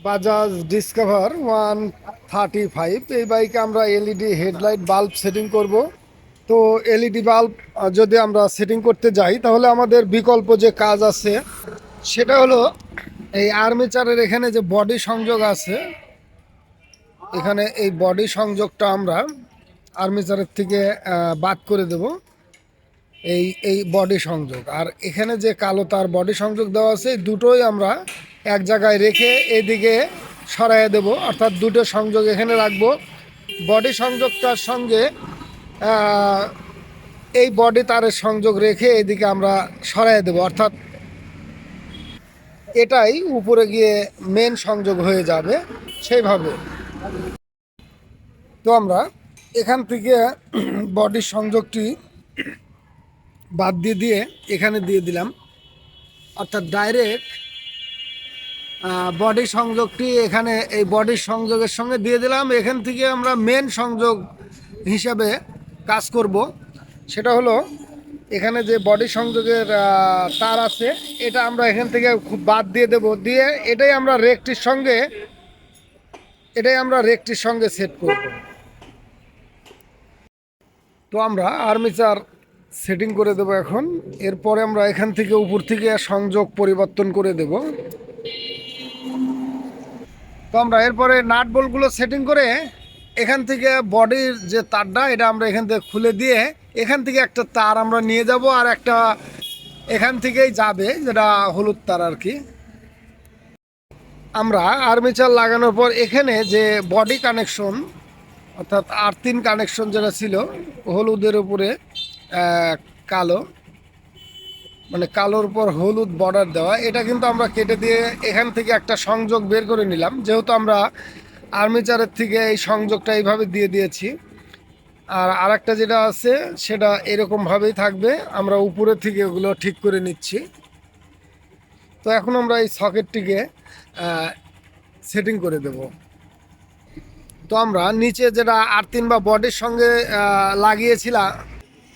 Bajaj discover 135। এই বাইকে আমরা এলইডি হেডলাইট বাল্ব সেটিং করব। তো এলইডি বাল্ব যদি আমরা সেটিং করতে যাই তাহলে আমাদের বিকল্প যে কাজ আছে সেটা হলো এই আর্মেচারের এখানে যে বডি সংযোগ আছে, এখানে এই বডি সংযোগটা আমরা আর্মেচারের থেকে বাদ করে দেব। এই এই বডি সংযোগ আর এখানে যে কালো তার বডি সংযোগ দেওয়া আছে, এই দুটোই আমরা এক জায়গায় রেখে এদিকে সরাইয়ে দেব, অর্থাৎ দুটো সংযোগ এখানে রাখবো। বডি সংযোগটার সঙ্গে এই বডি তারের সংযোগ রেখে এদিকে আমরা সরাইয়ে দেব, অর্থাৎ এটাই উপরে গিয়ে মেন সংযোগ হয়ে যাবে সেইভাবে। তো আমরা এখান থেকে বডির সংযোগটি বাদ দিয়ে দিয়ে এখানে দিয়ে দিলাম, অর্থাৎ ডাইরেক্ট বডি সংযোগটি এখানে এই বডির সংযোগের সঙ্গে দিয়ে দিলাম। এখান থেকে আমরা মেন সংযোগ হিসাবে কাজ করব। সেটা হলো এখানে যে বডি সংযোগের তার আছে, এটা আমরা এখান থেকে খুব বাদ দিয়ে দেব, দিয়ে এটাই আমরা রেকটির সঙ্গে সেট করব। তো আমরা আর্মেচার সেটিং করে দেব এখন। এরপরে আমরা এখান থেকে উপর থেকে সংযোগ পরিবর্তন করে দেব। তো আমরা এরপরে নাট বোল্টগুলো সেটিং করে এখান থেকে বডির যে তারটা, এটা আমরা এখান থেকে খুলে দিয়ে এখান থেকে একটা তার আমরা নিয়ে যাব, আর একটা এখান থেকেই যাবে যেটা হলুদ তার আর কি। আমরা আর্মেচার লাগানোর পর এখানে যে বডি কানেকশন, অর্থাৎ আর্থিন কানেকশন যেটা ছিল হলুদের উপরে কালো, মানে কালোর উপর হলুদ বর্ডার দেওয়া, এটা কিন্তু আমরা কেটে দিয়ে এখান থেকে একটা সংযোগ বের করে নিলাম, যেহেতু আমরা আর্মেচারের থেকে এই সংযোগটা এইভাবে দিয়ে দিয়েছি। আর আরেকটা যেটা আছে সেটা এরকমভাবেই থাকবে, আমরা উপরে থেকে ওগুলো ঠিক করে নিচ্ছি। তো এখন আমরা এই সকেটটিকে সেটিং করে দেব। তো আমরা নিচে যেটা আর্থিন বা বডির সঙ্গে লাগিয়েছিলাম,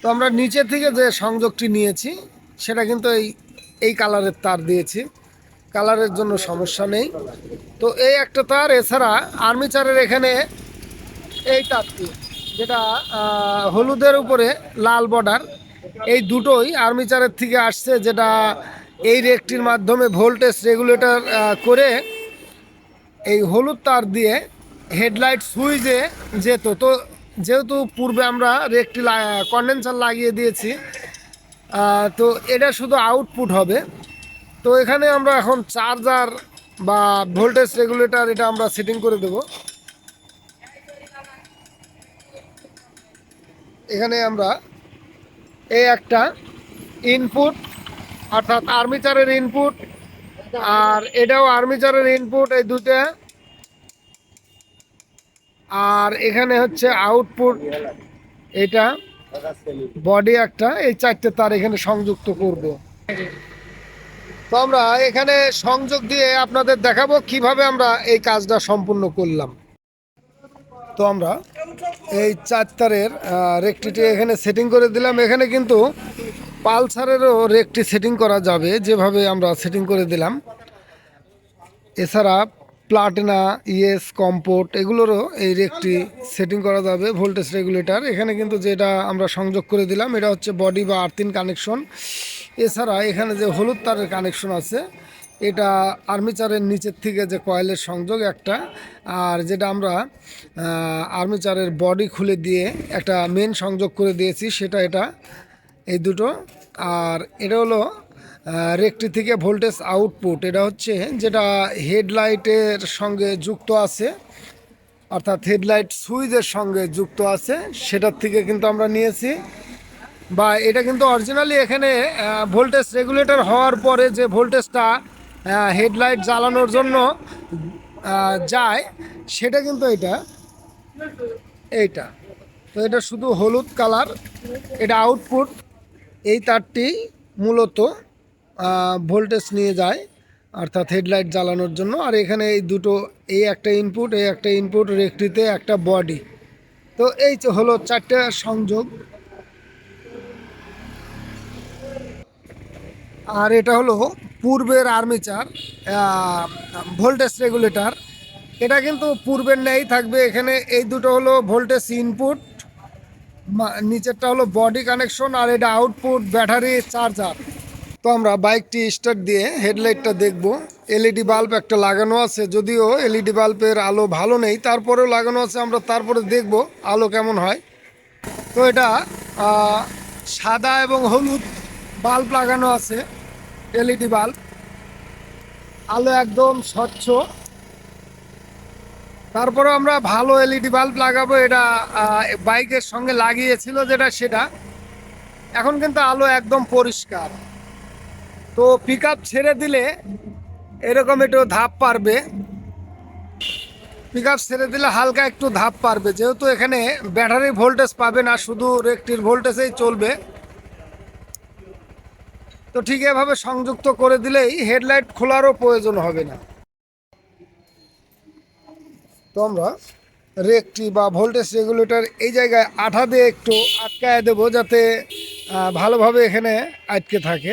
তো আমরা নিচে থেকে যে সংযোগটি নিয়েছি সেটা কিন্তু এই কালারের তার দিয়েছি, কালারের জন্য সমস্যা নেই। তো এই একটা তার, এছাড়া আর্মেচারের এখানে এই তারটি যেটা হলুদের উপরে লাল বর্ডার, এই দুটোই আর্মেচারের থেকে আসছে, যেটা এই রেকটির মাধ্যমে ভোল্টেজ রেগুলেটর করে এই হলুদ তার দিয়ে হেডলাইট সুইচে যেত। তো যেহেতু পূর্বে আমরা রেকটি কন্ডেন্সার লাগিয়ে দিয়েছি, তো এটা শুধু আউটপুট হবে। তো এখানে আমরা এখন চার্জার বা ভোল্টেজ রেগুলেটর এটা আমরা সেটিং করে দেব। এখানে আমরা এই একটা ইনপুট, অর্থাৎ আর্মেচারের ইনপুট, আর এটাও আর্মেচারের ইনপুট, এই দুটো, আর এখানে হচ্ছে আউটপুট, এটা বডি একটা, এই চারটে তার এখানে সংযুক্ত করব। তো আমরা এখানে সংযোগ দিয়ে আপনাদের দেখাবো কিভাবে আমরা এই কাজটা সম্পূর্ণ করলাম। তো আমরা এই চার তারের রেকটিটি এখানে সেটিং করে দিলাম। এখানে কিন্তু পালসারেরও রেকটি সেটিং করা যাবে, যেভাবে আমরা সেটিং করে দিলাম। এছাড়া প্লাটিনা, ইএস, কম্পোর্ট এগুলোরও এই রেকটি সেটিং করা যাবে, ভোল্টেজ রেগুলেটর। এখানে কিন্তু যেটা আমরা সংযোগ করে দিলাম এটা হচ্ছে বডি বা আর্থিন কানেকশন। এছাড়া এখানে যে হলুদ তারের কানেকশন আছে, এটা আর্মেচারের নিচের থেকে যে কয়েলের সংযোগ একটা, আর যেটা আমরা আর্মেচারের বডি খুলে দিয়ে একটা মেন সংযোগ করে দিয়েছি, সেটা এটা, এই দুটো। আর এটা হলো রেকটি থেকে ভোল্টেজ আউটপুট, এটা হচ্ছে যেটা হেডলাইটের সঙ্গে যুক্ত আছে, অর্থাৎ হেডলাইট সুইচের সঙ্গে যুক্ত আছে, সেটার থেকে কিন্তু আমরা নিয়েছি। বা এটা কিন্তু অরিজিনালি এখানে ভোল্টেজ রেগুলেটর হওয়ার পরে যে ভোল্টেজটা হেডলাইট জ্বালানোর জন্য যায়, সেটা কিন্তু এইটা। তো এটা শুধু হলুদ কালার, এটা আউটপুট। এই তারটি মূলত ভোল্টেজ নিয়ে যায়, অর্থাৎ হেডলাইট জ্বালানোর জন্য। আর এখানে এই দুটো, এই একটা ইনপুট, রেকটিতে একটা বডি। তো এই হলো চারটে সংযোগ। আর এটা হলো পূর্বের আর্মেচার ভোল্টেজ রেগুলেটর, এটা কিন্তু পূর্বের ন্যায় থাকবে। এখানে এই দুটো হলো ভোল্টেজ ইনপুট, নিচেরটা হলো বডি কানেকশন, আর এটা আউটপুট ব্যাটারি চার্জার। তো আমরা বাইকটি স্টার্ট দিয়ে হেডলাইটটা দেখব। এলইডি বাল্ব একটা লাগানো আছে, যদিও এলইডি বাল্বের আলো ভালো নেই, তারপরেও লাগানো আছে। আমরা তারপরে দেখব আলো কেমন হয়। তো এটা সাদা এবং হলুদ বাল্ব লাগানো আছে, এলইডি বাল্ব, আলো একদম স্বচ্ছ। তারপরে আমরা ভালো এলইডি বাল্ব লাগাবো, এটা বাইকের সঙ্গে লাগিয়েছিল যেটা সেটা। এখন কিন্তু আলো একদম পরিষ্কার। তো পিক আপ ছেড়ে দিলে এরকম একটু ধাপ পারবে, পিক আপ ছেড়ে দিলে হালকা একটু ধাপ পারবে, যেহেতু এখানে ব্যাটারি ভোল্টেজ পাবে না, শুধু রেকটির ভোল্টেজেই চলবে। তো ঠিক এভাবে সংযুক্ত করে দিলেই হেডলাইট খোলারও প্রয়োজন হবে না। তো আমরা রেকটি বা ভোল্টেজ রেগুলেটর এই জায়গায় আঠা দিয়ে একটু আটকায় দেবো, যাতে ভালোভাবে এখানে আটকে থাকে।